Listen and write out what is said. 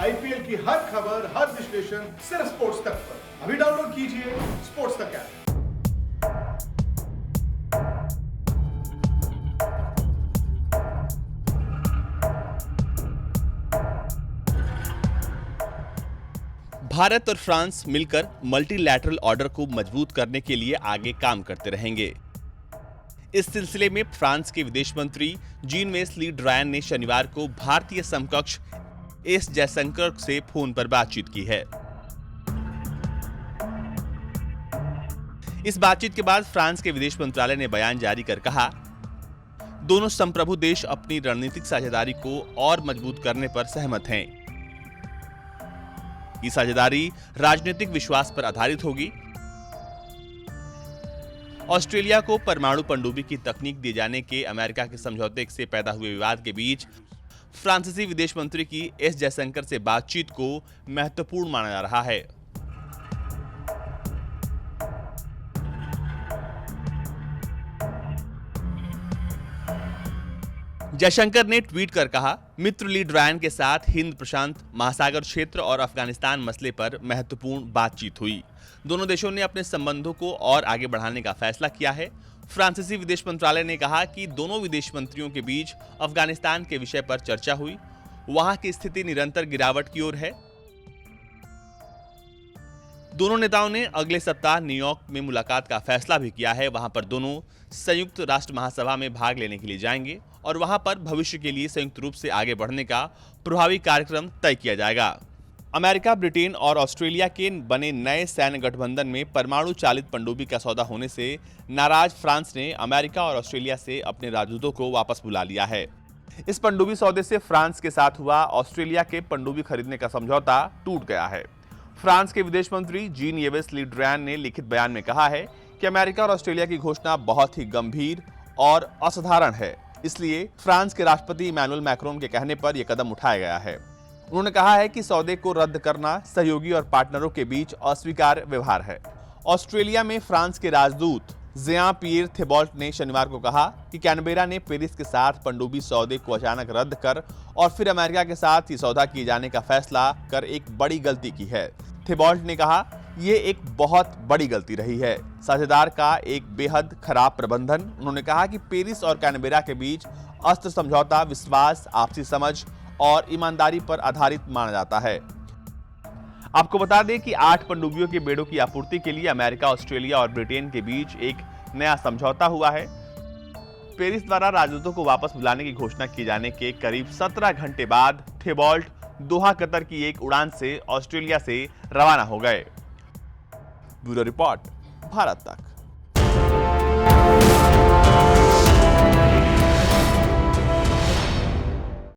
IPL की हर खबर, हर विश्लेषण सिर्फ स्पोर्ट्स तक पर। अभी डाउनलोड कीजिए स्पोर्ट्स तक ऐप। भारत और फ्रांस मिलकर मल्टीलैटरल ऑर्डर को मजबूत करने के लिए आगे काम करते रहेंगे। इस सिलसिले में फ्रांस के विदेश मंत्री जीन-वेस ली ड्रायन ने शनिवार को भारतीय समकक्ष एस जयशंकर से फोन पर बातचीत की है। इस बातचीत के बाद फ्रांस के विदेश मंत्रालय ने बयान जारी कर कहा, दोनों संप्रभु देश अपनी रणनीतिक साझेदारी को और मजबूत करने पर सहमत हैं। ये साझेदारी राजनीतिक विश्वास पर आधारित होगी। ऑस्ट्रेलिया को परमाणु पनडुब्बी की तकनीक दिए जाने के अमेरिका के समझौते से पैदा हुए विवाद के बीच फ्रांसीसी विदेश मंत्री की एस जयशंकर से बातचीत को महत्वपूर्ण माना जा रहा है। जयशंकर ने ट्वीट कर कहा, मित्र ली ड्रायन के साथ हिंद प्रशांत महासागर क्षेत्र और अफगानिस्तान मसले पर महत्वपूर्ण बातचीत हुई। दोनों देशों ने अपने संबंधों को और आगे बढ़ाने का फैसला किया है। फ्रांसीसी विदेश मंत्रालय ने कहा कि दोनों विदेश मंत्रियों के बीच अफगानिस्तान के विषय पर चर्चा हुई। वहां की स्थिति निरंतर गिरावट की ओर है। दोनों नेताओं ने अगले सप्ताह न्यूयॉर्क में मुलाकात का फैसला भी किया है। वहां पर दोनों संयुक्त राष्ट्र महासभा में भाग लेने के लिए जाएंगे और वहां पर भविष्य के लिए संयुक्त रूप से आगे बढ़ने का प्रभावी कार्यक्रम तय किया जाएगा। अमेरिका, ब्रिटेन और ऑस्ट्रेलिया के बने नए सैन्य गठबंधन में परमाणु चालित पनडुब्बी का सौदा होने से नाराज फ्रांस ने अमेरिका और ऑस्ट्रेलिया से अपने राजदूतों को वापस बुला लिया है। इस पनडुब्बी सौदे से फ्रांस के साथ हुआ ऑस्ट्रेलिया के पनडुब्बी खरीदने का समझौता टूट गया है। फ्रांस के विदेश मंत्री जीन-येवेस ली ड्रायन ने लिखित बयान में कहा है कि अमेरिका और ऑस्ट्रेलिया की घोषणा बहुत ही गंभीर और असाधारण है, इसलिए फ्रांस के राष्ट्रपति इमैनुअल मैक्रोन के कहने पर यह कदम उठाया गया है। उन्होंने कहा है कि सौदे को रद्द करना सहयोगी और पार्टनरों के बीच अस्वीकार्य व्यवहार है। ऑस्ट्रेलिया में फ्रांस के राजदूत ज़ियां-पियर थेबॉल्ट ने शनिवार को कहा कि कैनबेरा ने पेरिस के साथ पनडुब्बी सौदे को अचानक रद्द कर और फिर अमेरिका के साथ ही सौदा किए जाने का फैसला कर एक बड़ी गलती की है। थेबॉल्ट ने कहा, ये एक बहुत बड़ी गलती रही है, साझेदार का एक बेहद खराब प्रबंधन। उन्होंने कहा कि पेरिस और कैनबेरा के बीच अस्त्र समझौता विश्वास, आपसी समझ और ईमानदारी पर आधारित माना जाता है। आपको बता दें कि 8 पनडुब्बियों के बेड़ों की आपूर्ति के लिए अमेरिका, ऑस्ट्रेलिया और ब्रिटेन के बीच एक नया समझौता हुआ है। पेरिस द्वारा राजदूतों को वापस बुलाने की घोषणा किए जाने के करीब 17 घंटे बाद थेबॉल्ट दोहा, कतर की एक उड़ान से ऑस्ट्रेलिया से रवाना हो गए। ब्यूरो रिपोर्ट, भारत तक।